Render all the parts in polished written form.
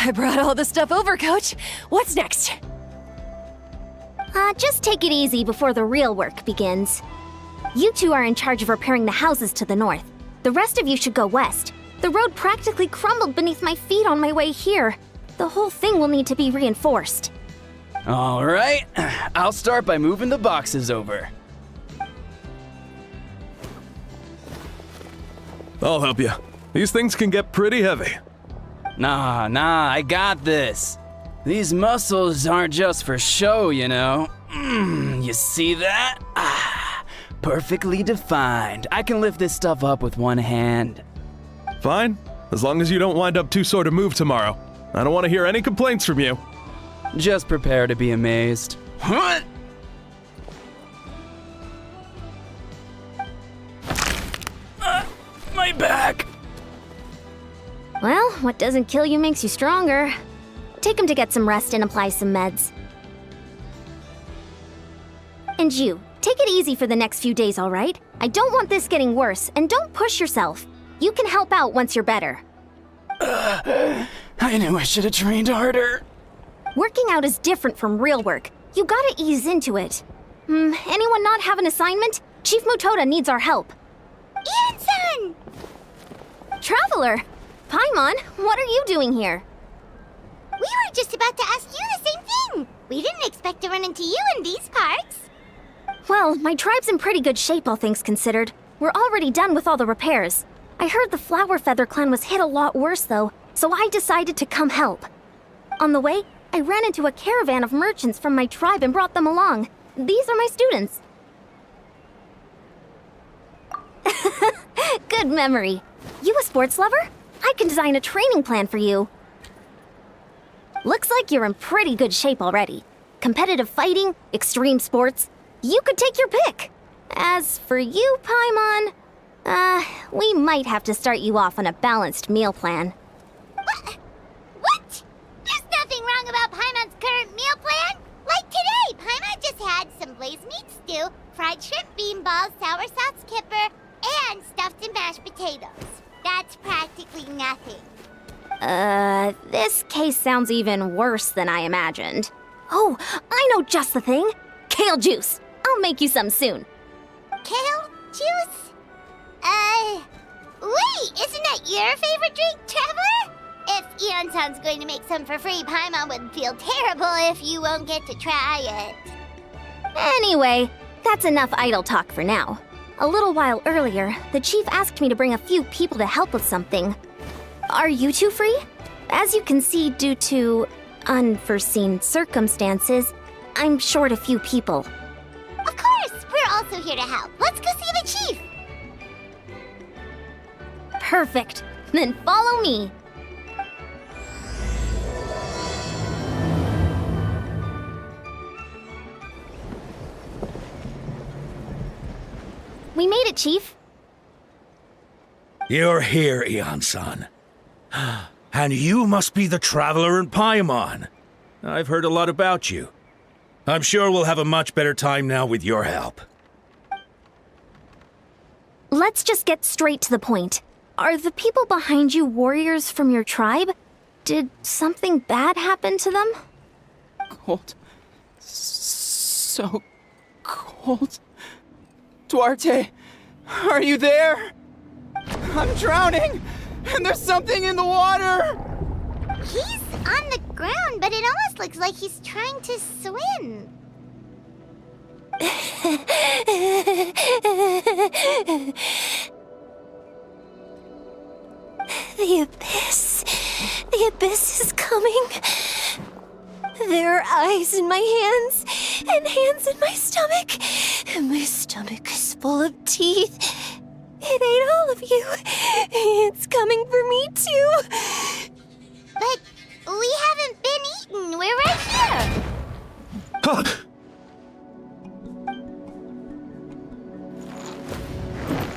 I brought all the stuff over, Coach. What's next? Just take it easy before the real work begins. You two are in charge of repairing the houses to the north. The rest of you should go west. The road practically crumbled beneath my feet on my way here. The whole thing will need to be reinforced. All right, I'll start by moving the boxes over. I'll help you. These things can get pretty heavy. Nah, I got this. These muscles aren't just for show, you know. You see that? Perfectly defined. I can lift this stuff up with one hand. Fine, as long as you don't wind up too sore to move tomorrow. I don't want to hear any complaints from you. Just prepare to be amazed. What? My back. Well, what doesn't kill you makes you stronger. Take him to get some rest and apply some meds. And you, take it easy for the next few days, all right? I don't want this getting worse, and don't push yourself. You can help out once you're better. I knew I should have trained harder. Working out is different from real work. You gotta ease into it. Anyone not have an assignment? Chief Mutoda needs our help. Ian-san! Traveler! Paimon, what are you doing here? We were just about to ask you the same thing. We didn't expect to run into you in these parts. Well, my tribe's in pretty good shape, all things considered. We're already done with all the repairs. I heard the Flower Feather clan was hit a lot worse, though, so I decided to come help. On the way, I ran into a caravan of merchants from my tribe and brought them along. These are my students. Good memory. You a sports lover? I can design a training plan for you. Looks like you're in pretty good shape already. Competitive fighting, extreme sports. You could take your pick. As for you, Paimon, we might have to start you off on a balanced meal plan. What? There's nothing wrong about Paimon's current meal plan. Like today, Paimon just had some blazed meat stew, fried shrimp bean balls, sour sauce kipper, and stuffed and mashed potatoes. That's practically nothing. This case sounds even worse than I imagined. Oh, I know just the thing. Kale juice. I'll make you some soon. Kale juice? Wait, isn't that your favorite drink, Traveler? If Ian-san's going to make some for free, Paimon would feel terrible if you won't get to try it. Anyway, that's enough idle talk for now. A little while earlier, the chief asked me to bring a few people to help with something. Are you two free? As you can see, due to unforeseen circumstances, I'm short a few people. Of course, we're also here to help. Let's go see the chief. Perfect. Then follow me. We made it, Chief. You're here, Ian-san. And you must be the Traveler in Paimon. I've heard a lot about you. I'm sure we'll have a much better time now with your help. Let's just get straight to the point. Are the people behind you warriors from your tribe? Did something bad happen to them? Cold. So cold. Duarte, are you there? I'm drowning, and there's something in the water! He's on the ground, but it almost looks like he's trying to swim. The abyss. The abyss is coming. There are eyes in my hands, and hands in my stomach. And my stomach is full of teeth. It ate all of you. It's coming for me too. But we haven't been eaten. We're right here. Huh.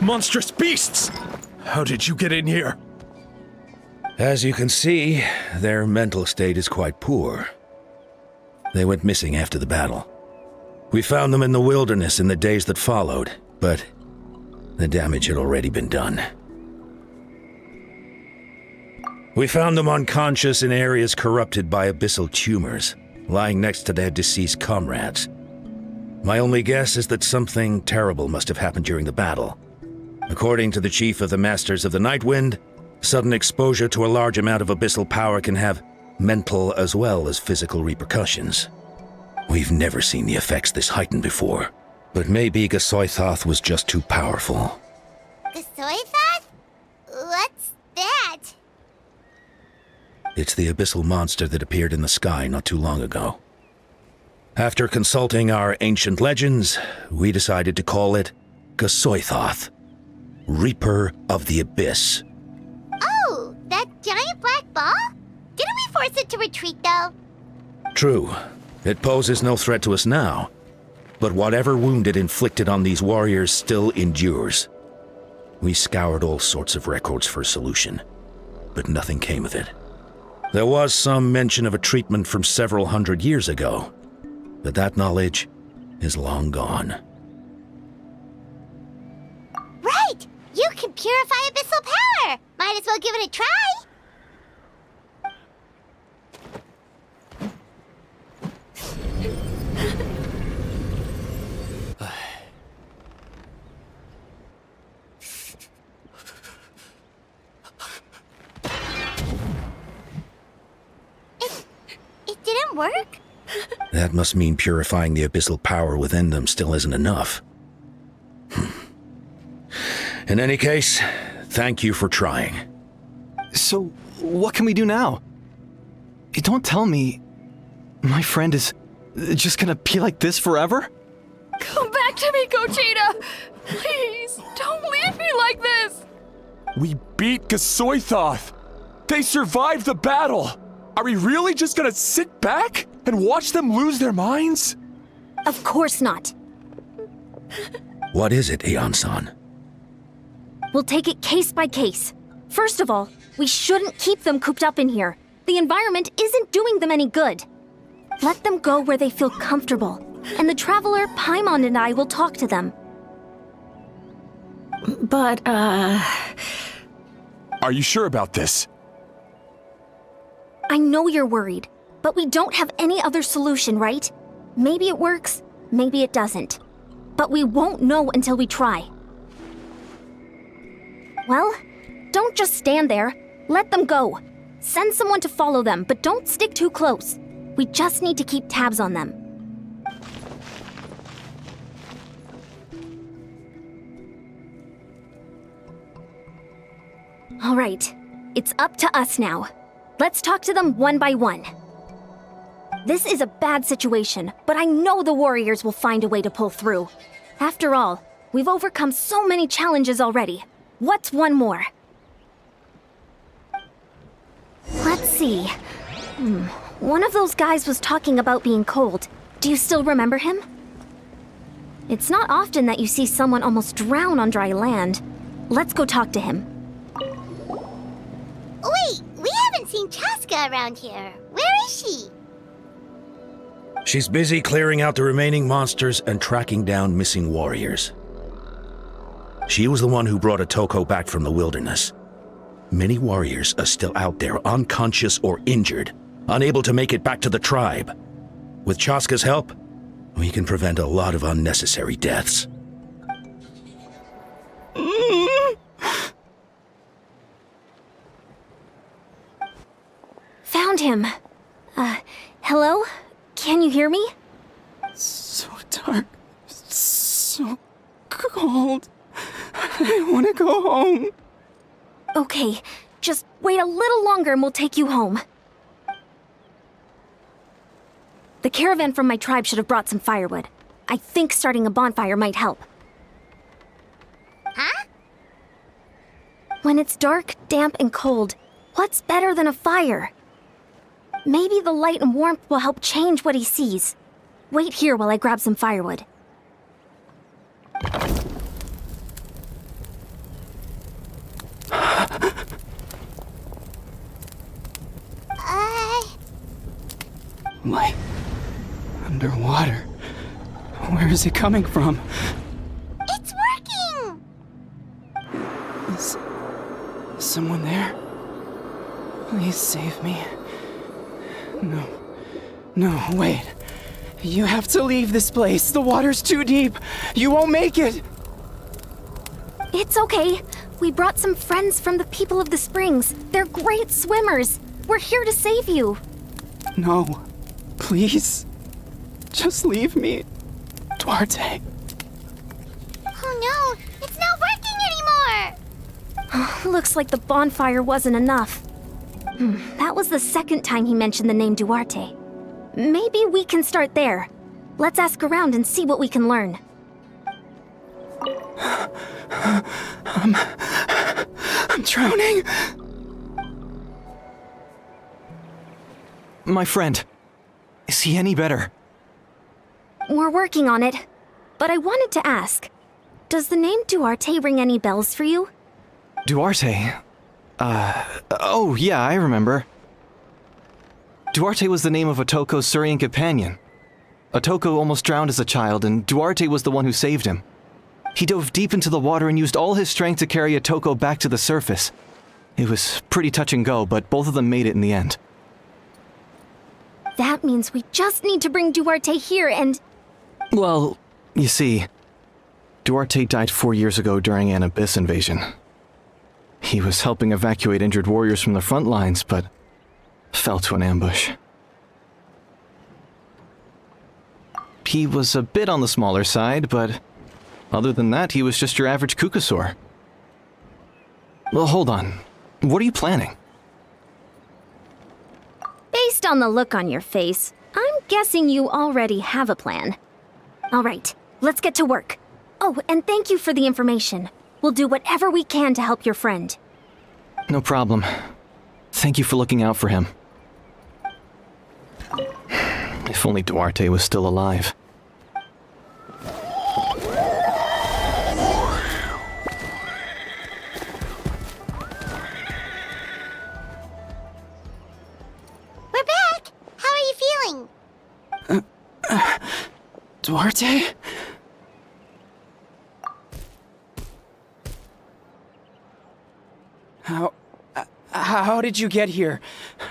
Monstrous beasts! How did you get in here? As you can see, their mental state is quite poor. They went missing after the battle. We found them in the wilderness in the days that followed, but the damage had already been done. We found them unconscious in areas corrupted by abyssal tumors, lying next to their deceased comrades. My only guess is that something terrible must have happened during the battle. According to the chief of the Masters of the Nightwind, sudden exposure to a large amount of abyssal power can have mental as well as physical repercussions. We've never seen the effects this heightened before, but maybe Gasoithoth was just too powerful. Gasoithoth? What's that? It's the abyssal monster that appeared in the sky not too long ago. After consulting our ancient legends, we decided to call it Gasoithoth, Reaper of the Abyss. Oh, that giant black ball? Didn't we force it to retreat, though? True. It poses no threat to us now, but whatever wound it inflicted on these warriors still endures. We scoured all sorts of records for a solution, but nothing came of it. There was some mention of a treatment from several hundred years ago, but that knowledge is long gone. Right! You can purify abyssal power! Might as well give it a try! It didn't work? That must mean purifying the abyssal power within them still isn't enough. In any case, thank you for trying. So, what can we do now? Don't tell me my friend is just gonna be like this forever? Come back to me, Gogeta! Please, don't leave me like this! We beat Gasoithoth! They survived the battle! Are we really just gonna sit back and watch them lose their minds? Of course not. What is it, Aeon-san? We'll take it case by case. First of all, we shouldn't keep them cooped up in here. The environment isn't doing them any good. Let them go where they feel comfortable, and the Traveler, Paimon, and I will talk to them. But, Are you sure about this? I know you're worried, but we don't have any other solution, right? Maybe it works, maybe it doesn't. But we won't know until we try. Well, don't just stand there. Let them go. Send someone to follow them, but don't stick too close. We just need to keep tabs on them. All right, it's up to us now. Let's talk to them one by one. This is a bad situation, but I know the warriors will find a way to pull through. After all, we've overcome so many challenges already. What's one more? Let's see. One of those guys was talking about being cold. Do you still remember him? It's not often that you see someone almost drown on dry land. Let's go talk to him. Wait, we haven't seen Chaska around here. Where is she? She's busy clearing out the remaining monsters and tracking down missing warriors. She was the one who brought Otoko back from the wilderness. Many warriors are still out there, unconscious or injured, unable to make it back to the tribe. With Chaska's help, we can prevent a lot of unnecessary deaths. Found him. Hello? Can you hear me? So dark, so cold. I want to go home. Okay, just wait a little longer and we'll take you home. The caravan from my tribe should have brought some firewood. I think starting a bonfire might help. Huh? When it's dark, damp, and cold, what's better than a fire? Maybe the light and warmth will help change what he sees. Wait here while I grab some firewood. Light. Underwater. Where is it coming from? It's working! Is someone there? Please save me. No. No, wait. You have to leave this place. The water's too deep. You won't make it. It's okay. We brought some friends from the people of the springs. They're great swimmers. We're here to save you. No. Please. Just leave me. Duarte. Oh no, it's not working anymore! Looks like the bonfire wasn't enough. That was the second time he mentioned the name Duarte. Maybe we can start there. Let's ask around and see what we can learn. I'm drowning. My friend, is he any better? We're working on it. But I wanted to ask, does the name Duarte ring any bells for you? Duarte? Oh yeah, I remember. Duarte was the name of Otoko's Surian companion. Otoko almost drowned as a child, and Duarte was the one who saved him. He dove deep into the water and used all his strength to carry Otoko back to the surface. It was pretty touch and go, but both of them made it in the end. That means we just need to bring Duarte here and... Well, you see, Duarte died 4 years ago during an Abyss invasion. He was helping evacuate injured warriors from the front lines, but fell to an ambush. He was a bit on the smaller side, but other than that, he was just your average Kukasaur. Well, hold on. What are you planning? Based on the look on your face, I'm guessing you already have a plan. All right, let's get to work. Oh, and thank you for the information. We'll do whatever we can to help your friend. No problem. Thank you for looking out for him. If only Duarte was still alive. We're back! How are you feeling? Duarte? How did you get here?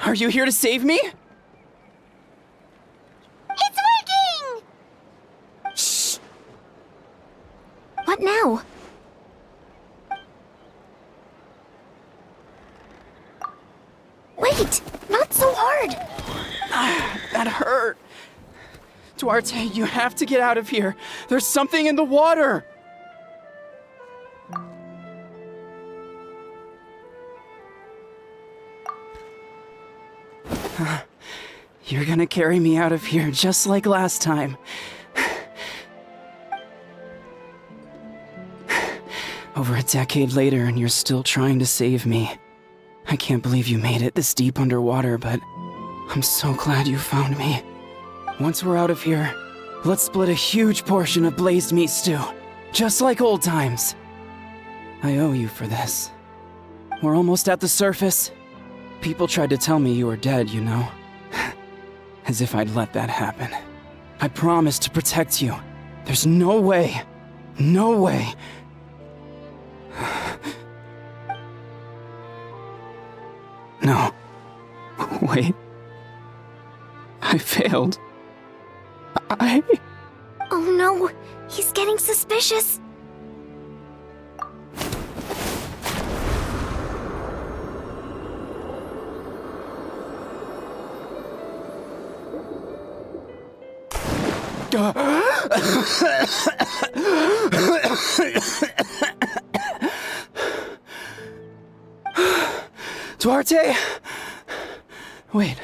Are you here to save me? It's working! Shh! What now? Wait! Not so hard! That hurt. Duarte, you have to get out of here. There's something in the water. You're gonna carry me out of here just like last time. Over a decade later, and you're still trying to save me. I can't believe you made it this deep underwater, but I'm so glad you found me. Once we're out of here, let's split a huge portion of blazed meat stew, just like old times. I owe you for this. We're almost at the surface. People tried to tell me you were dead, you know. As if I'd let that happen. I promised to protect you. There's no way. No way. No. Wait. I failed. Oh no! He's getting suspicious! Duarte? Wait,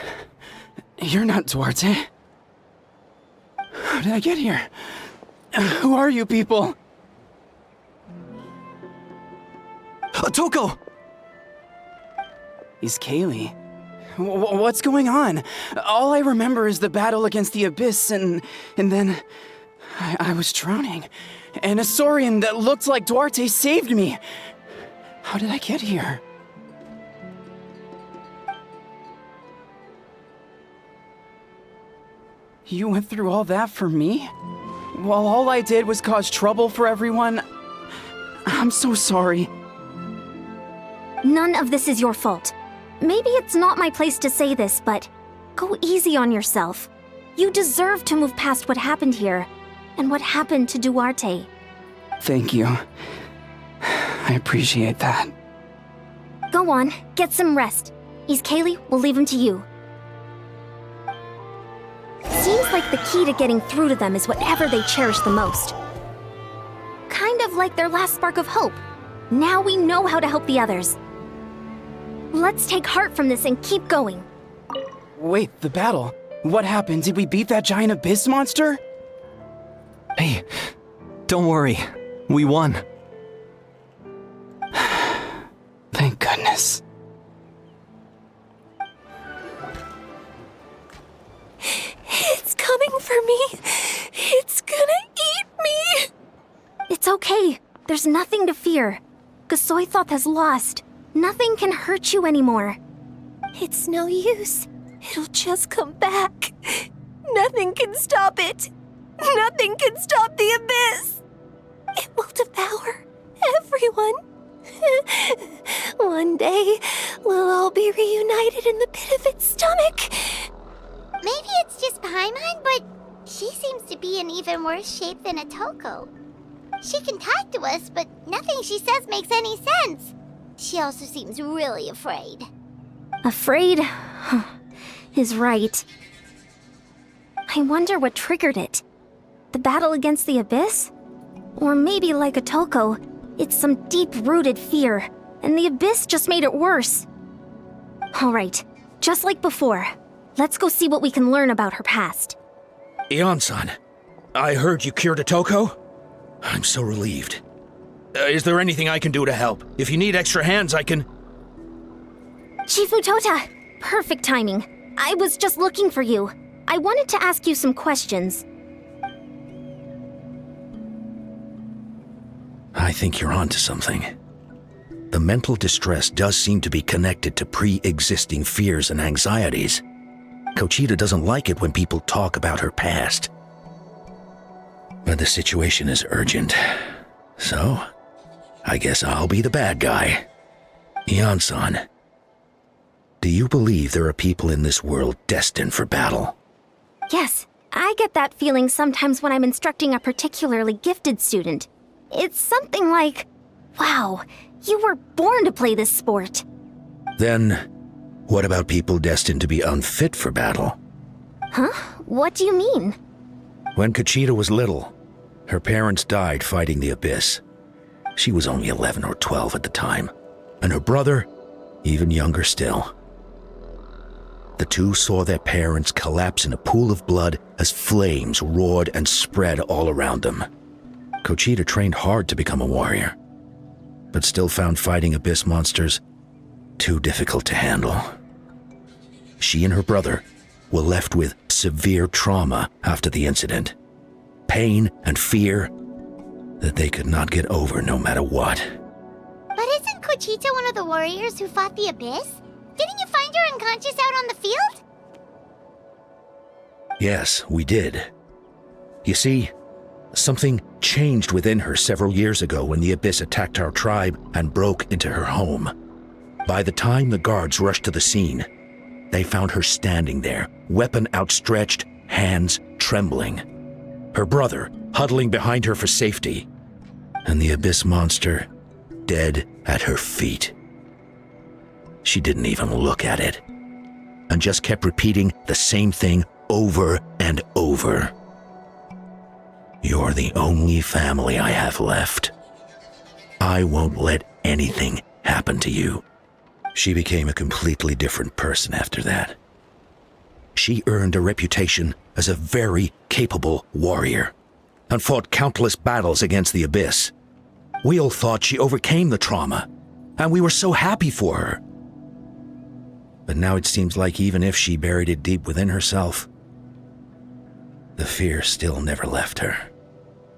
you're not Duarte. How did I get here? Who are you people? Otoko! He's Kaylee. What's going on? All I remember is the battle against the Abyss, and then I was drowning. And a Saurian that looked like Duarte saved me. How did I get here? You went through all that for me? While all I did was cause trouble for everyone? I'm so sorry. None of this is your fault. maybe it's not my place to say this, but go easy on yourself. You deserve to move past what happened here, and what happened to Duarte. Thank you. I appreciate that. Go on, get some rest. East Kaylee, we'll leave him to you. Seems like the key to getting through to them is whatever they cherish the most. Kind of like their last spark of hope. Now we know how to help the others. Let's take heart from this and keep going. Wait, the battle. What happened? Did we beat that giant abyss monster? Hey, don't worry. We won. Thank goodness. It's coming for me. It's gonna eat me. It's okay. There's nothing to fear. Gasoithoth has lost. Nothing can hurt you anymore. It's no use. It'll just come back. Nothing can stop it. Nothing can stop the abyss. It will devour everyone. One day, we'll all be reunited in the pit of its stomach. Maybe it's just Paimon, but she seems to be in even worse shape than Otoko. She can talk to us, but nothing she says makes any sense. She also seems really afraid. Afraid? Is right. I wonder what triggered it. The battle against the abyss? Or maybe like Otoko, it's some deep-rooted fear, and the abyss just made it worse. Alright, just like before, let's go see what we can learn about her past. Ion-san, I heard you cured Otoko? I'm so relieved. Is there anything I can do to help? If you need extra hands, I can... Chifu Tota! Perfect timing. I was just looking for you. I wanted to ask you some questions. I think you're onto something. The mental distress does seem to be connected to pre-existing fears and anxieties. Kochita doesn't like it when people talk about her past. But the situation is urgent. So, I guess I'll be the bad guy. Ion-san, do you believe there are people in this world destined for battle? Yes, I get that feeling sometimes when I'm instructing a particularly gifted student. It's something like, wow, you were born to play this sport. Then, what about people destined to be unfit for battle? Huh? What do you mean? When Kochita was little, her parents died fighting the abyss. She was only 11 or 12 at the time, and her brother, even younger still. The two saw their parents collapse in a pool of blood as flames roared and spread all around them. Kochita trained hard to become a warrior, but still found fighting abyss monsters too difficult to handle. She and her brother were left with severe trauma after the incident. Pain and fear that they could not get over no matter what. But isn't Kochita one of the warriors who fought the abyss? Didn't you find her unconscious out on the field? Yes, we did. You see, something changed within her several years ago when the abyss attacked our tribe and broke into her home. By the time the guards rushed to the scene, they found her standing there, weapon outstretched, hands trembling. Her brother huddling behind her for safety, and the abyss monster dead at her feet. She didn't even look at it, and just kept repeating the same thing over and over. You're the only family I have left. I won't let anything happen to you. She became a completely different person after that. She earned a reputation as a very capable warrior and fought countless battles against the abyss. We all thought she overcame the trauma, and we were so happy for her. But now it seems like even if she buried it deep within herself, the fear still never left her.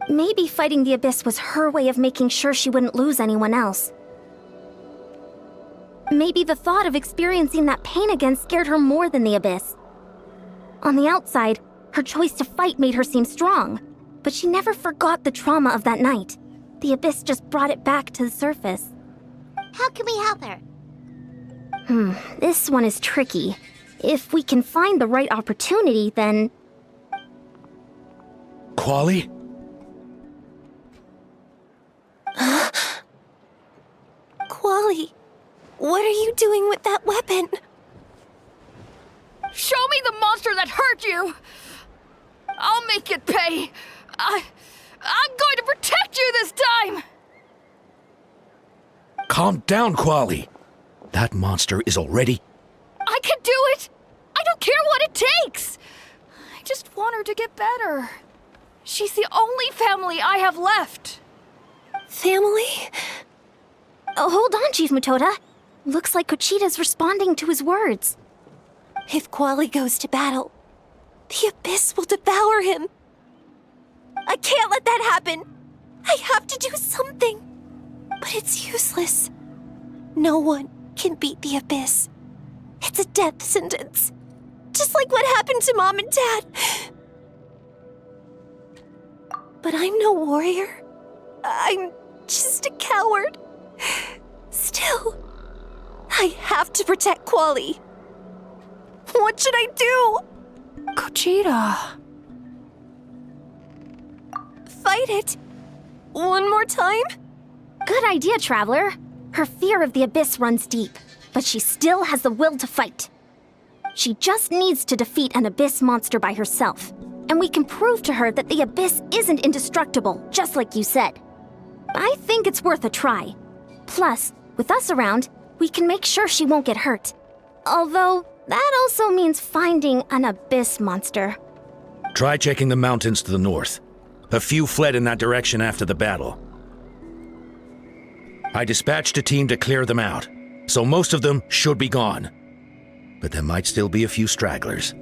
Maybe fighting the abyss was her way of making sure she wouldn't lose anyone else. Maybe the thought of experiencing that pain again scared her more than the abyss. On the outside, her choice to fight made her seem strong, but she never forgot the trauma of that night. The abyss just brought it back to the surface. How can we help her? This one is tricky. If we can find the right opportunity, then... Quali? Quali, what are you doing with that weapon? Show me the monster that hurt you! I'll make it pay! I'm going to protect you this time! Calm down, Quali. That monster is already... I can do it! I don't care what it takes! I just want her to get better. She's the only family I have left. Family? Oh, hold on, Chief Mutoda. Looks like Kochita's responding to his words. If Quali goes to battle, the Abyss will devour him. I can't let that happen. I have to do something. But it's useless. No one can beat the Abyss. It's a death sentence. Just like what happened to Mom and Dad. But I'm no warrior. I'm just a coward. Still, I have to protect Quali. What should I do? Kochita. Fight it. One more time? Good idea, Traveler. Her fear of the Abyss runs deep, but she still has the will to fight. She just needs to defeat an Abyss monster by herself, and we can prove to her that the Abyss isn't indestructible, just like you said. I think it's worth a try. Plus, with us around, we can make sure she won't get hurt. Although, that also means finding an Abyss monster. Try checking the mountains to the north. A few fled in that direction after the battle. I dispatched a team to clear them out, so most of them should be gone. But there might still be a few stragglers.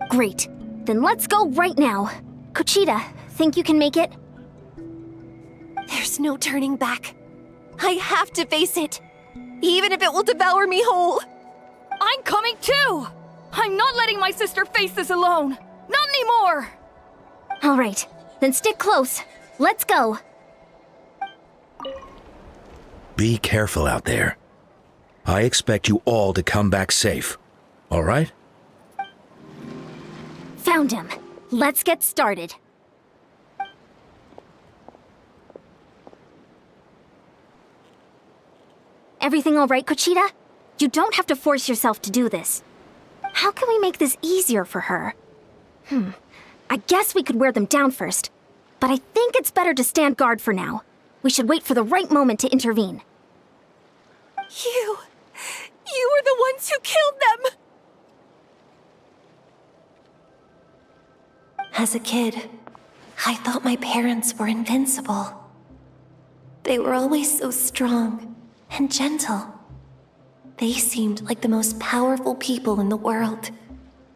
Great. Then let's go right now. Kochita, think you can make it? There's no turning back. I have to face it, even if it will devour me whole. I'm coming too! I'm not letting my sister face this alone! Not anymore! All right, then stick close. Let's go. Be careful out there. I expect you all to come back safe. All right? Found him. Let's get started. Everything all right, Kochita? You don't have to force yourself to do this. How can we make this easier for her? I guess we could wear them down first, but I think it's better to stand guard for now. We should wait for the right moment to intervene. You were the ones who killed them! As a kid, I thought my parents were invincible. They were always so strong and gentle. They seemed like the most powerful people in the world.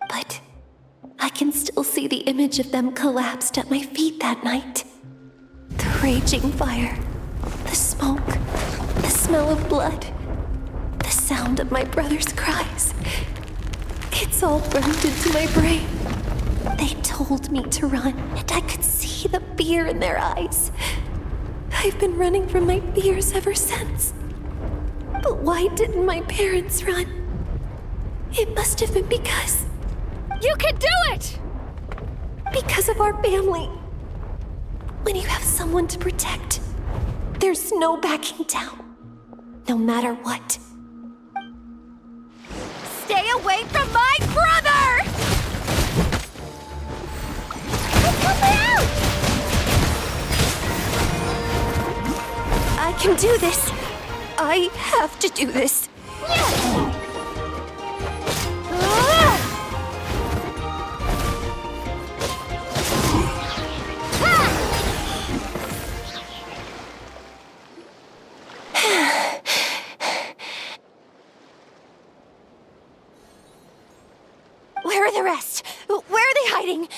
But I can still see the image of them collapsed at my feet that night. The raging fire, the smoke, the smell of blood, the sound of my brother's cries. It's all burned into my brain. They told me to run, and I could see the fear in their eyes. I've been running from my fears ever since. But why didn't my parents run? It must have been because... You can do it! Because of our family. When you have someone to protect, there's no backing down. No matter what. Stay away from my brother! Come out! I can do this. I have to do this. Where are the rest? Where are they hiding?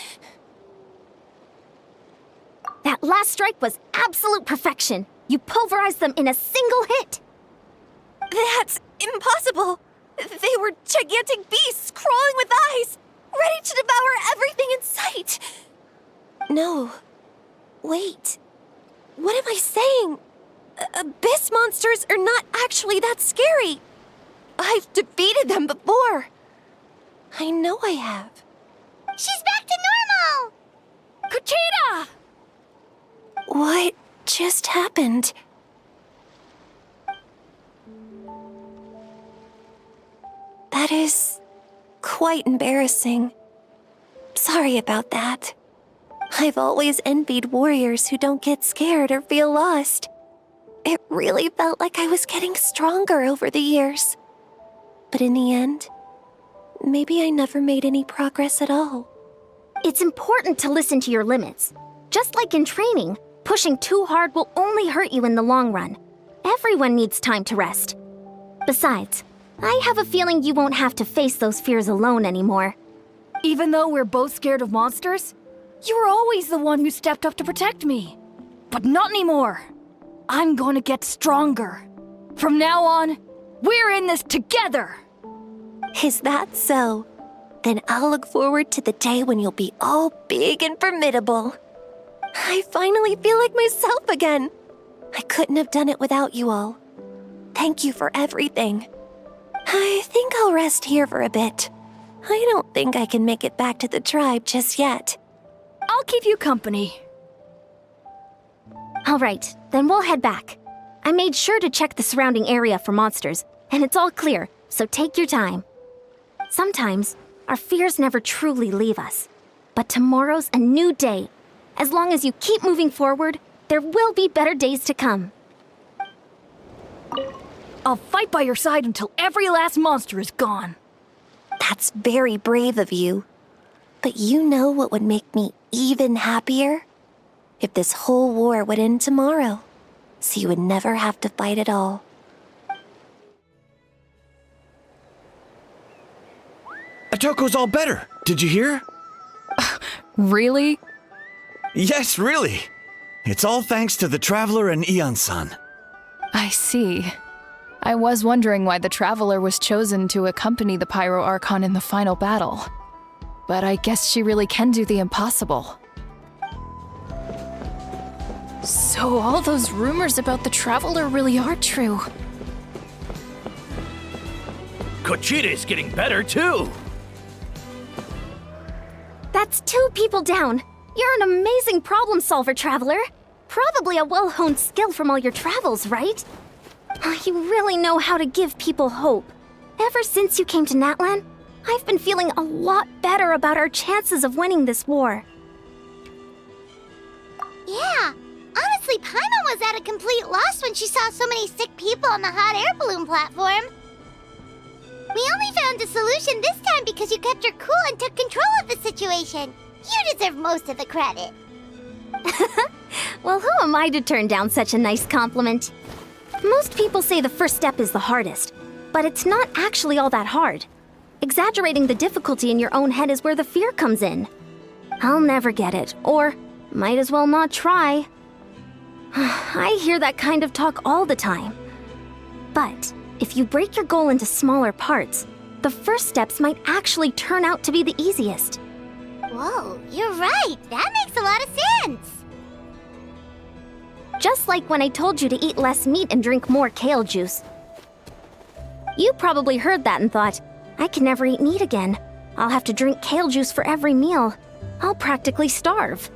That last strike was absolute perfection. You pulverized them in a single hit. That's impossible. They were gigantic beasts crawling with eyes, ready to devour everything in sight. No. Wait. What am I saying? Abyss monsters are not actually that scary. I've defeated them before. I know I have. She's back to normal! Kuchita! What just happened? That is quite embarrassing. Sorry about that. I've always envied warriors who don't get scared or feel lost. It really felt like I was getting stronger over the years. But in the end, maybe I never made any progress at all. It's important to listen to your limits. Just like in training, pushing too hard will only hurt you in the long run. Everyone needs time to rest. Besides, I have a feeling you won't have to face those fears alone anymore. Even though we're both scared of monsters, you were always the one who stepped up to protect me. But not anymore. I'm going to get stronger. From now on, we're in this together. Is that so? Then I'll look forward to the day when you'll be all big and formidable. I finally feel like myself again. I couldn't have done it without you all. Thank you for everything. I think I'll rest here for a bit. I don't think I can make it back to the tribe just yet. I'll keep you company. All right, then we'll head back. I made sure to check the surrounding area for monsters, and it's all clear, so take your time. Sometimes, our fears never truly leave us. But tomorrow's a new day. As long as you keep moving forward, there will be better days to come. I'll fight by your side until every last monster is gone. That's very brave of you. But you know what would make me even happier? If this whole war would end tomorrow, so you would never have to fight at all. Otoko's all better. Did you hear? Really? Yes, really. It's all thanks to the Traveler and Ian-san. I see. I was wondering why the Traveler was chosen to accompany the Pyro Archon in the final battle. But I guess she really can do the impossible. So all those rumors about the Traveler really are true. Kuchita's getting better too. That's 2 people down. You're an amazing problem solver, Traveler. Probably a well-honed skill from all your travels, right? You really know how to give people hope. Ever since you came to Natlan, I've been feeling a lot better about our chances of winning this war. Yeah, honestly, Paimon was at a complete loss when she saw so many sick people on the hot air balloon platform. We only found a solution this time because you kept your cool and took control of the situation. You deserve most of the credit. Well, who am I to turn down such a nice compliment? Most people say the first step is the hardest, but it's not actually all that hard. Exaggerating the difficulty in your own head is where the fear comes in. I'll never get it, or might as well not try. I hear that kind of talk all the time. But if you break your goal into smaller parts, the first steps might actually turn out to be the easiest. Whoa, you're right. That makes a lot of sense. Just like when I told you to eat less meat and drink more kale juice. You probably heard that and thought, I can never eat meat again. I'll have to drink kale juice for every meal. I'll practically starve.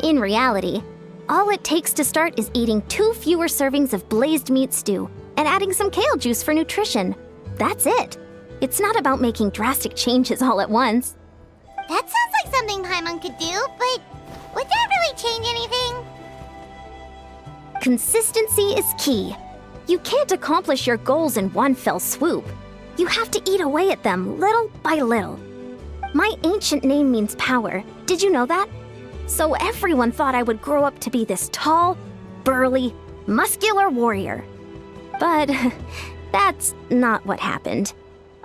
In reality, all it takes to start is eating 2 fewer servings of blazed meat stew and adding some kale juice for nutrition. That's it. It's not about making drastic changes all at once. That sounds like something Paimon could do, but would that really change anything? Consistency is key. You can't accomplish your goals in one fell swoop. You have to eat away at them little by little. My ancient name means power. Did you know that? So everyone thought I would grow up to be this tall, burly, muscular warrior. But that's not what happened.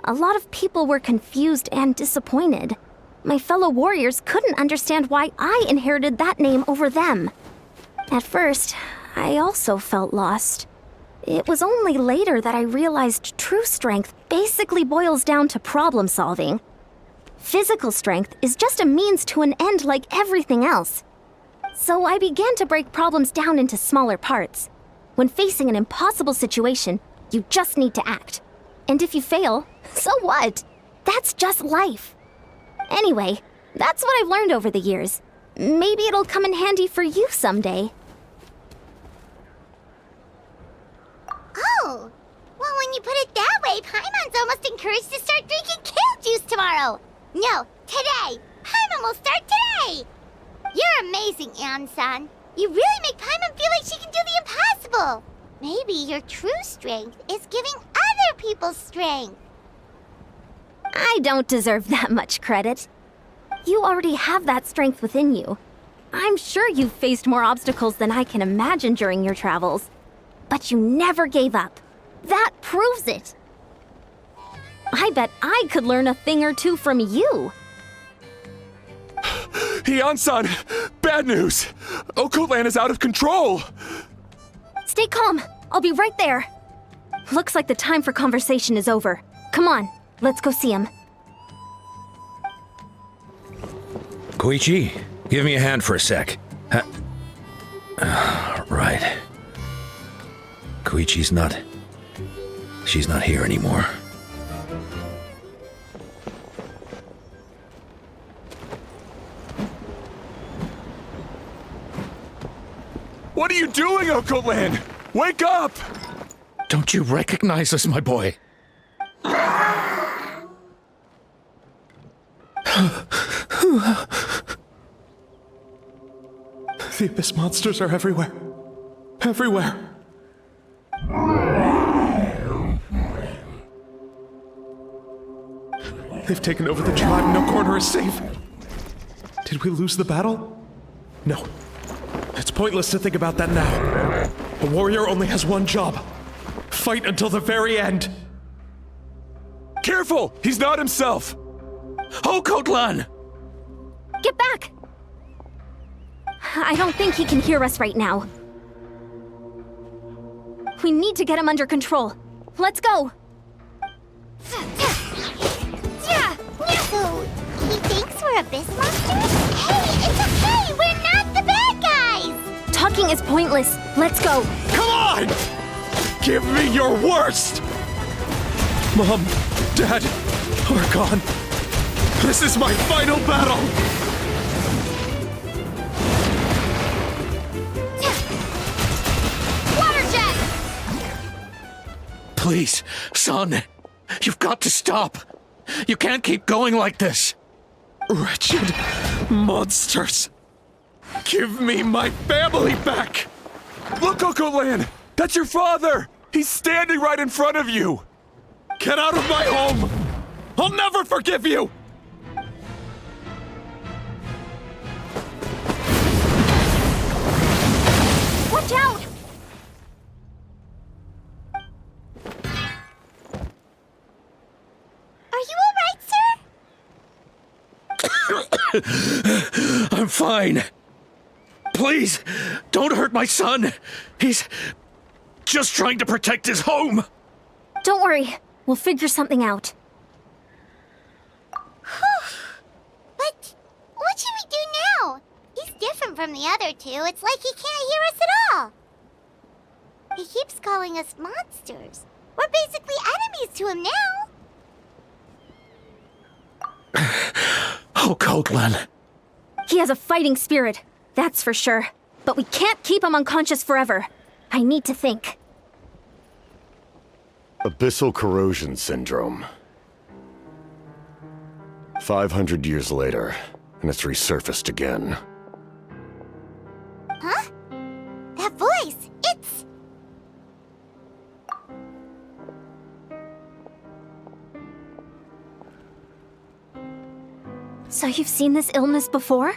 A lot of people were confused and disappointed. My fellow warriors couldn't understand why I inherited that name over them. At first, I also felt lost. It was only later that I realized true strength basically boils down to problem solving. Physical strength is just a means to an end like everything else. So I began to break problems down into smaller parts. When facing an impossible situation, you just need to act. And if you fail, so what? That's just life. Anyway, that's what I've learned over the years. Maybe it'll come in handy for you someday. Oh, well, when you put it that way, Paimon's almost encouraged to start drinking kale juice tomorrow. No, today. Paimon will start today. You're amazing, Ansan. You really make Paimon feel like she can do the impossible. Maybe your true strength is giving other people strength. I don't deserve that much credit. You already have that strength within you. I'm sure you've faced more obstacles than I can imagine during your travels. But you never gave up. That proves it. I bet I could learn a thing or two from you. Ansan, bad news! Okotlan is out of control! Stay calm. I'll be right there. Looks like the time for conversation is over. Come on, let's go see him. Koichi, give me a hand for a sec. Right. Koichi's not... She's not here anymore. What are you doing, Okotlan? Wake up! Don't you recognize us, my boy? The Abyss monsters are everywhere. Everywhere. They've taken over the tribe. No corner is safe. Did we lose the battle? No. It's pointless to think about that now. A warrior only has one job. Fight until the very end. Careful! He's not himself! Okotlan! Get back! I don't think he can hear us right now. We need to get him under control. Let's go! So, he thinks we're abyss monsters? Hey, it's okay! We're not the bad guys! Talking is pointless. Let's go. Come on! Give me your worst! Mom, Dad, Archon. This is my final battle! Water jet! Please, son. You've got to stop. You can't keep going like this. Wretched monsters. Give me my family back! Look, Okotlan! That's your father! He's standing right in front of you! Get out of my home! I'll never forgive you! Watch out! Are you alright, sir? I'm fine. Please, don't hurt my son. He's just trying to protect his home. Don't worry. We'll figure something out. But what should we do now? He's different from the other two. It's like he can't hear us at all. He keeps calling us monsters. We're basically enemies to him now. Okotlan. He has a fighting spirit, that's for sure. But we can't keep him unconscious forever. I need to think. Abyssal corrosion syndrome. 500 years later, and it's resurfaced again. Huh? That voice, it's... So you've seen this illness before?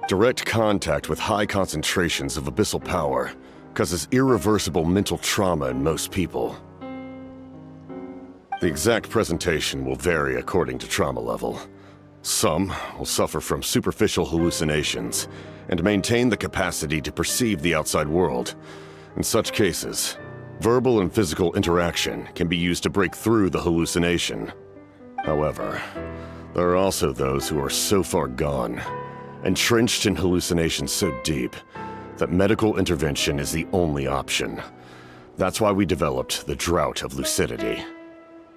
Direct contact with high concentrations of abyssal power causes irreversible mental trauma in most people. The exact presentation will vary according to trauma level. Some will suffer from superficial hallucinations and maintain the capacity to perceive the outside world. In such cases, verbal and physical interaction can be used to break through the hallucination. However, there are also those who are so far gone entrenched in hallucinations so deep that medical intervention is the only option. That's why we developed the Drought of Lucidity.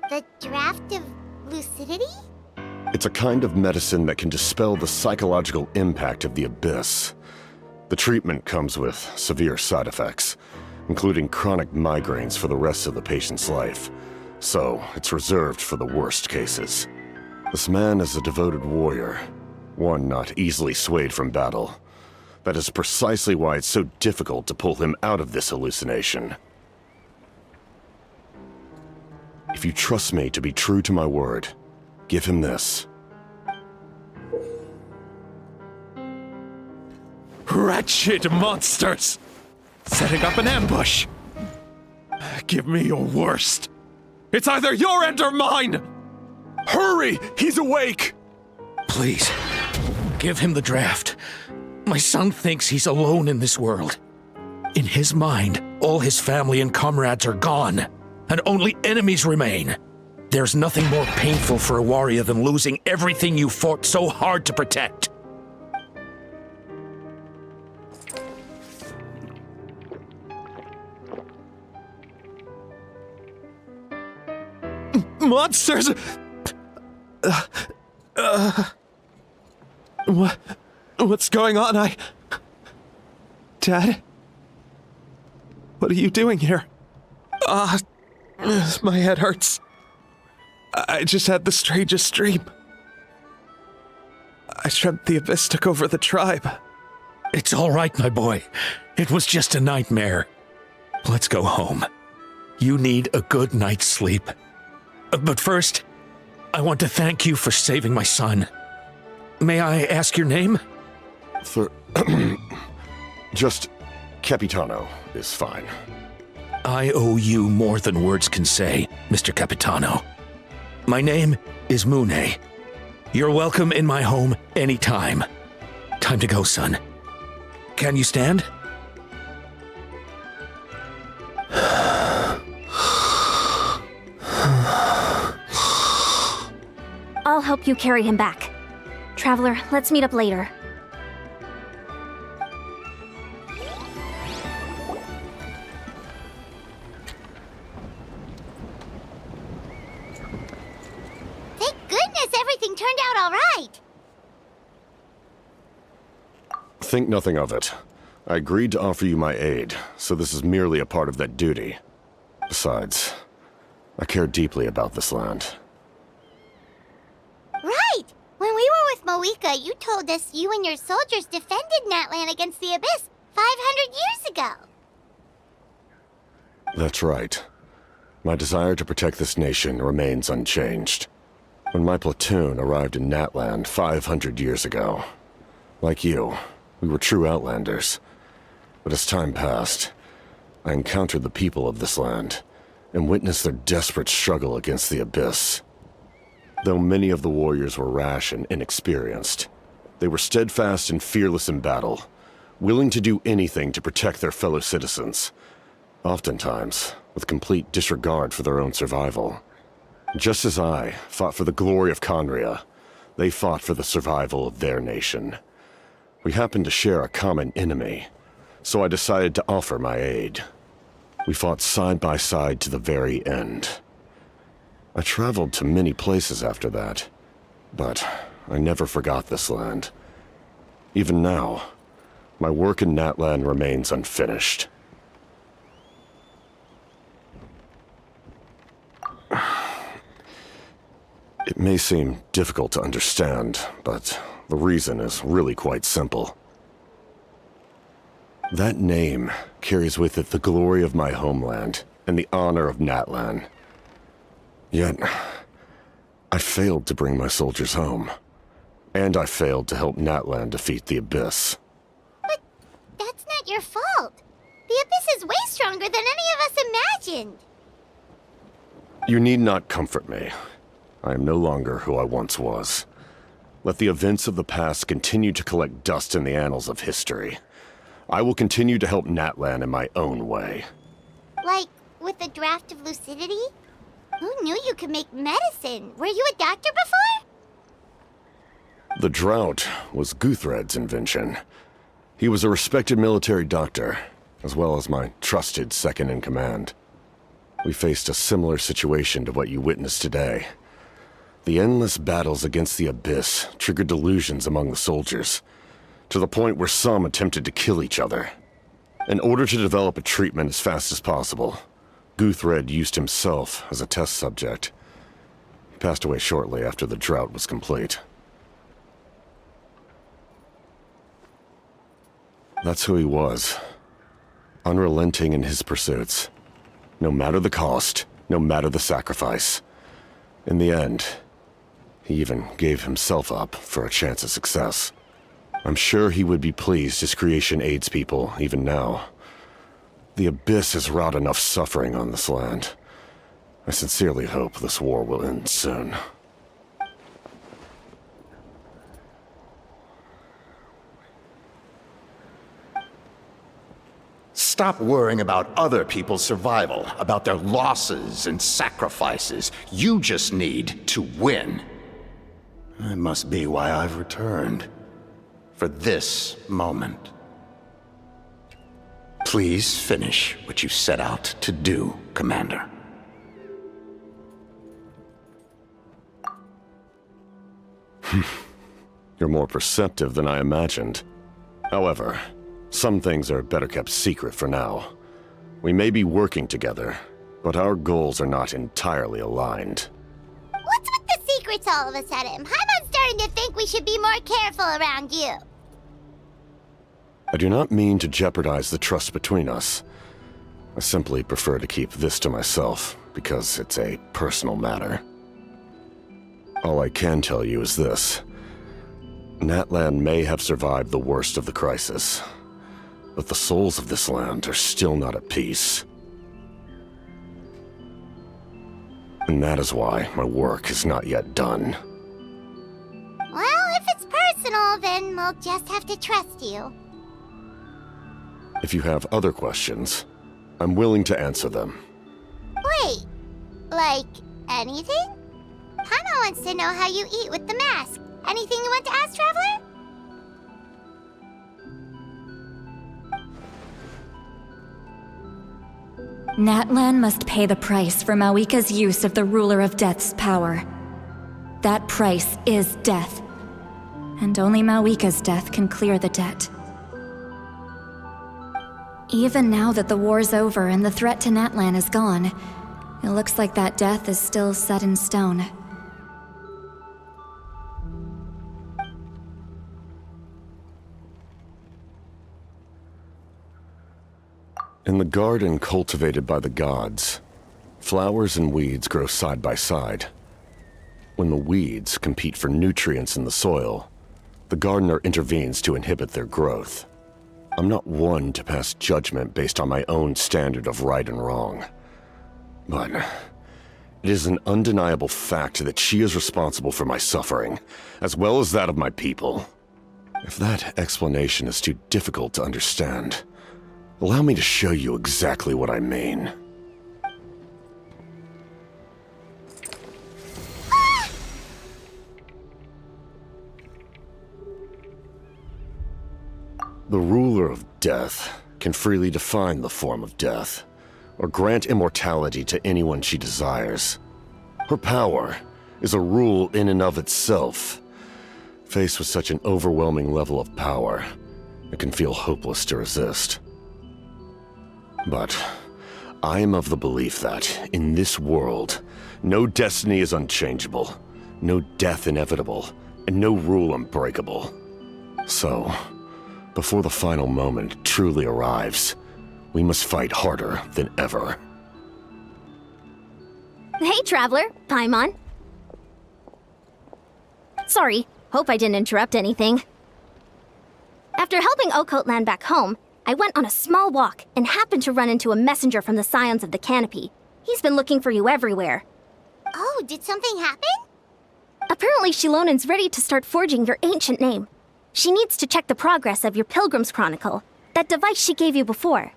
The Draft of Lucidity? It's a kind of medicine that can dispel the psychological impact of the abyss. The treatment comes with severe side effects, including chronic migraines for the rest of the patient's life. So, it's reserved for the worst cases. This man is a devoted warrior, one not easily swayed from battle. That is precisely why it's so difficult to pull him out of this hallucination. If you trust me to be true to my word, give him this. Wretched monsters! Setting up an ambush! Give me your worst. It's either your end or mine! Hurry! He's awake! Please, give him the draft. My son thinks he's alone in this world. In his mind, all his family and comrades are gone, and only enemies remain. There's nothing more painful for a warrior than losing everything you fought so hard to protect. Monsters! What's going on? Dad? What are you doing here? My head hurts. I just had the strangest dream. I dreamt the Abyss took over the tribe. It's all right, my boy. It was just a nightmare. Let's go home. You need a good night's sleep. But first, I want to thank you for saving my son. May I ask your name? Just Capitano is fine. I owe you more than words can say, Mr. Capitano. My name is Mune. You're welcome in my home anytime. Time to go, son. Can you stand? I'll help you carry him back. Traveler, let's meet up later. Thank goodness everything turned out all right. Think nothing of it. I agreed to offer you my aid, so this is merely a part of that duty. Besides, I care deeply about this land. Right! When we were with Moika, you told us you and your soldiers defended Natlan against the Abyss 500 years ago. That's right. My desire to protect this nation remains unchanged. When my platoon arrived in Natlan 500 years ago, like you, we were true outlanders. But as time passed, I encountered the people of this land and witnessed their desperate struggle against the Abyss. Though many of the warriors were rash and inexperienced, they were steadfast and fearless in battle, willing to do anything to protect their fellow citizens, oftentimes with complete disregard for their own survival. Just as I fought for the glory of Conria, they fought for the survival of their nation. We happened to share a common enemy, so I decided to offer my aid. We fought side by side to the very end. I traveled to many places after that, but I never forgot this land. Even now, my work in Natlan remains unfinished. It may seem difficult to understand, but the reason is really quite simple. That name carries with it the glory of my homeland and the honor of Natlan. Yet, I failed to bring my soldiers home. And I failed to help Natlan defeat the Abyss. But that's not your fault. The Abyss is way stronger than any of us imagined. You need not comfort me. I am no longer who I once was. Let the events of the past continue to collect dust in the annals of history. I will continue to help Natlan in my own way. Like, with the Draft of Lucidity? Who knew you could make medicine? Were you a doctor before? The drought was Guthred's invention. He was a respected military doctor, as well as my trusted second-in-command. We faced a similar situation to what you witnessed today. The endless battles against the Abyss triggered delusions among the soldiers, to the point where some attempted to kill each other. In order to develop a treatment as fast as possible, Guthred used himself as a test subject. He passed away shortly after the drought was complete. That's who he was. Unrelenting in his pursuits. No matter the cost, no matter the sacrifice. In the end, he even gave himself up for a chance at success. I'm sure he would be pleased his creation aids people, even now. The Abyss has wrought enough suffering on this land. I sincerely hope this war will end soon. Stop worrying about other people's survival, about their losses and sacrifices. You just need to win. That must be why I've returned. For this moment. Please finish what you set out to do, Commander. You're more perceptive than I imagined. However, some things are better kept secret for now. We may be working together, but our goals are not entirely aligned. What's with the secrets all of a sudden? Paimon's starting to think we should be more careful around you. I do not mean to jeopardize the trust between us. I simply prefer to keep this to myself, because it's a personal matter. All I can tell you is this. Natlan may have survived the worst of the crisis, but the souls of this land are still not at peace. And that is why my work is not yet done. Well, if it's personal, then we'll just have to trust you. If you have other questions, I'm willing to answer them. Wait, like anything? Paimon wants to know how you eat with the mask. Anything you want to ask, Traveler? Natlan must pay the price for Mawika's use of the Ruler of Death's power. That price is death. And only Mawika's death can clear the debt. Even now that the war's over and the threat to Natlan is gone, it looks like that death is still set in stone. In the garden cultivated by the gods, flowers and weeds grow side by side. When the weeds compete for nutrients in the soil, the gardener intervenes to inhibit their growth. I'm not one to pass judgment based on my own standard of right and wrong. But it is an undeniable fact that she is responsible for my suffering, as well as that of my people. If that explanation is too difficult to understand, allow me to show you exactly what I mean. The ruler of death can freely define the form of death, or grant immortality to anyone she desires. Her power is a rule in and of itself. Faced with such an overwhelming level of power, it can feel hopeless to resist. But I am of the belief that, in this world, no destiny is unchangeable, no death inevitable, and no rule unbreakable. So, before the final moment truly arrives, we must fight harder than ever. Hey, Traveler. Paimon. Sorry, hope I didn't interrupt anything. After helping Ocote land back home, I went on a small walk and happened to run into a messenger from the Scions of the Canopy. He's been looking for you everywhere. Oh, did something happen? Apparently Shilonen's ready to start forging your ancient name. She needs to check the progress of your Pilgrim's Chronicle, that device she gave you before.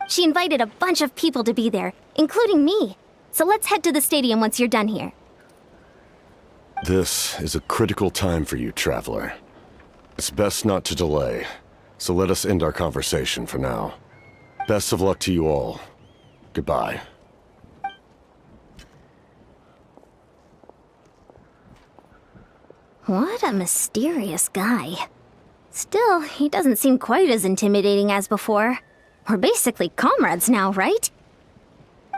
She invited a bunch of people to be there, including me. So let's head to the stadium once you're done here. This is a critical time for you, Traveler. It's best not to delay, so let us end our conversation for now. Best of luck to you all. Goodbye. What a mysterious guy. Still, he doesn't seem quite as intimidating as before. We're basically comrades now, right?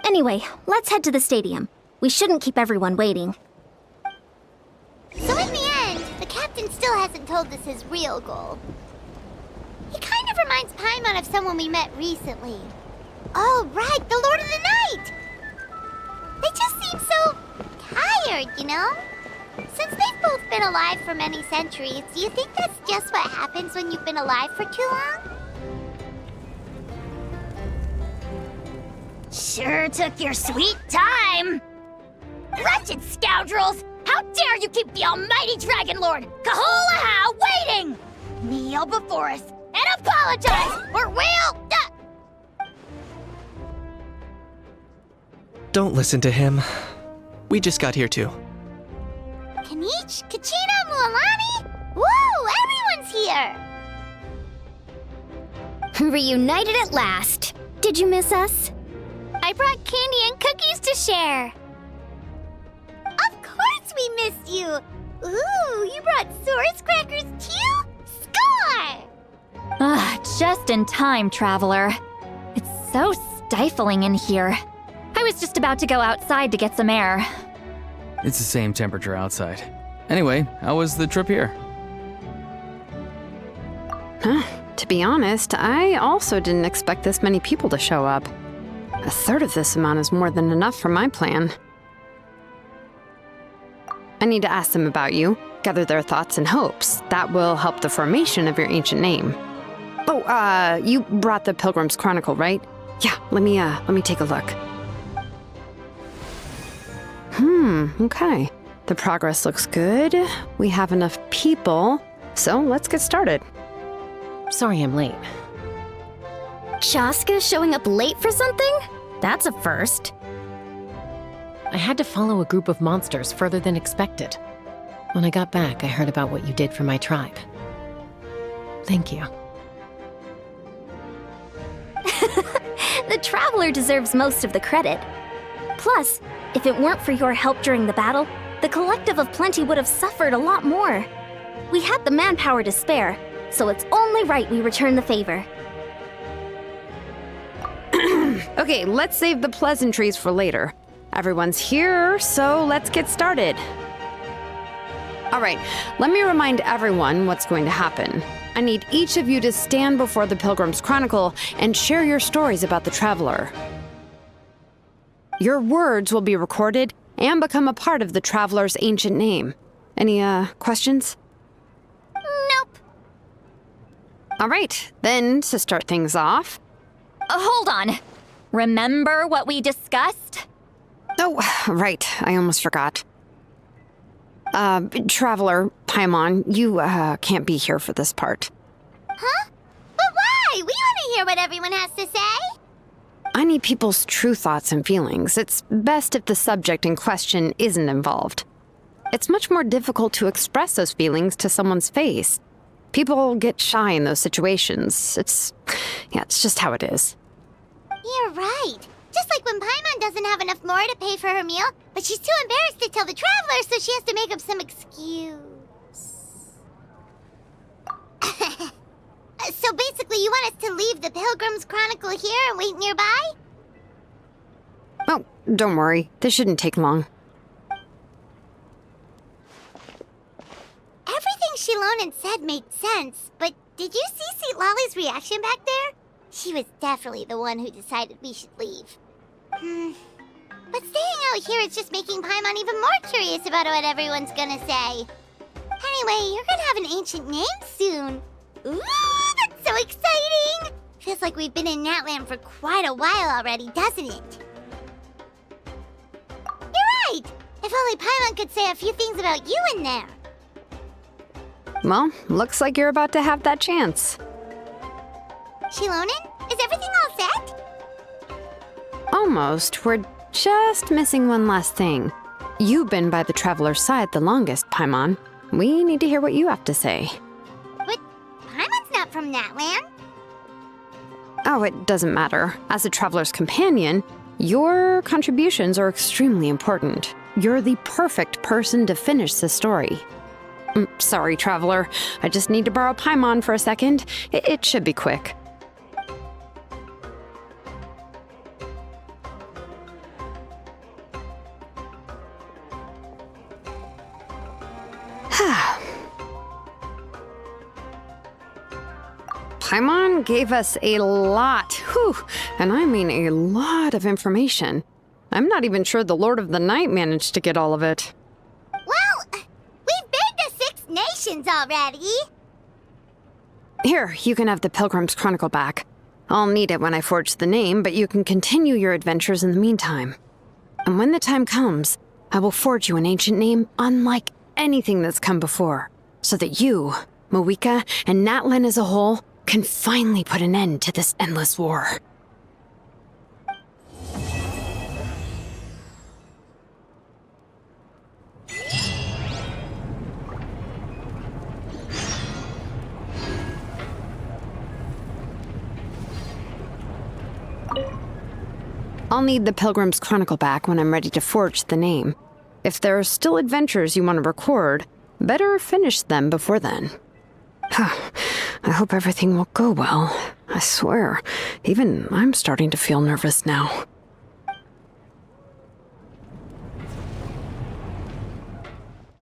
Anyway, let's head to the stadium. We shouldn't keep everyone waiting. So in the end, the captain still hasn't told us his real goal. He kind of reminds Paimon of someone we met recently. Oh, right, the Lord of the Night! They just seem so tired, you know? Since they've both been alive for many centuries, do you think that's just what happens when you've been alive for too long? Sure took your sweet time. Wretched scoundrels! How dare you keep the almighty Dragon Lord, Kahulaha, waiting! Kneel before us and apologize, or we'll... Don't listen to him. We just got here too. Kanich, Kachina, Mualani? Woo! Everyone's here! Reunited at last. Did you miss us? I brought candy and cookies to share. Of course we missed you! Ooh, you brought Source crackers too? Score! Just in time, Traveler. It's so stifling in here. I was just about to go outside to get some air. It's the same temperature outside. Anyway, how was the trip here? To be honest, I also didn't expect this many people to show up. A third of this amount is more than enough for my plan. I need to ask them about you, gather their thoughts and hopes. That will help the formation of your ancient name. Oh, you brought the Pilgrim's Chronicle, right? Yeah, let me take a look. Okay. The progress looks good. We have enough people, so let's get started. Sorry I'm late. Chaska showing up late for something? That's a first. I had to follow a group of monsters further than expected. When I got back, I heard about what you did for my tribe. Thank you. The Traveler deserves most of the credit. Plus, if it weren't for your help during the battle, the Collective of Plenty would have suffered a lot more. We had the manpower to spare, so it's only right we return the favor. Okay, let's save the pleasantries for later. Everyone's here, so let's get started. All right, let me remind everyone what's going to happen. I need each of you to stand before the Pilgrim's Chronicle and share your stories about the Traveler. Your words will be recorded and become a part of the Traveler's ancient name. Any, questions? Nope. All right, then, to start things off... Hold on. Remember what we discussed? Oh, right, I almost forgot. Traveler, Paimon, you, can't be here for this part. Huh? But why? We want to hear what everyone has to say. I need people's true thoughts and feelings. It's best if the subject in question isn't involved. It's much more difficult to express those feelings to someone's face. People get shy in those situations. It's just how it is. You're right. Just like when Paimon doesn't have enough more to pay for her meal, but she's too embarrassed to tell the Traveler, so she has to make up some excuse. So basically, you want us to leave the Pilgrim's Chronicle here and wait nearby? Oh, don't worry. This shouldn't take long. Everything Shilonen said made sense, but did you see St. Lolly's reaction back there? She was definitely the one who decided we should leave. But staying out here is just making Paimon even more curious about what everyone's gonna say. Anyway, you're gonna have an ancient name soon. Ooh, that's so exciting! Feels like we've been in Natland for quite a while already, doesn't it? You're right! If only Paimon could say a few things about you in there. Well, looks like you're about to have that chance. Shilonen, is everything all set? Almost. We're just missing one last thing. You've been by the Traveler's side the longest, Paimon. We need to hear what you have to say. But Paimon's not from that land. Oh, it doesn't matter. As a Traveler's companion, your contributions are extremely important. You're the perfect person to finish the story. Sorry, Traveler. I just need to borrow Paimon for a second. It should be quick. Paimon gave us a lot, and I mean a lot of information. I'm not even sure the Lord of the Night managed to get all of it. Well, we've been to 6 nations already. Here, you can have the Pilgrim's Chronicle back. I'll need it when I forge the name, but you can continue your adventures in the meantime. And when the time comes, I will forge you an ancient name unlike anything that's come before, so that you, Moeka, and Natlan as a whole can finally put an end to this endless war. I'll need the Pilgrim's Chronicle back when I'm ready to forge the name. If there are still adventures you want to record, better finish them before then. I hope everything will go well. I swear, even I'm starting to feel nervous now.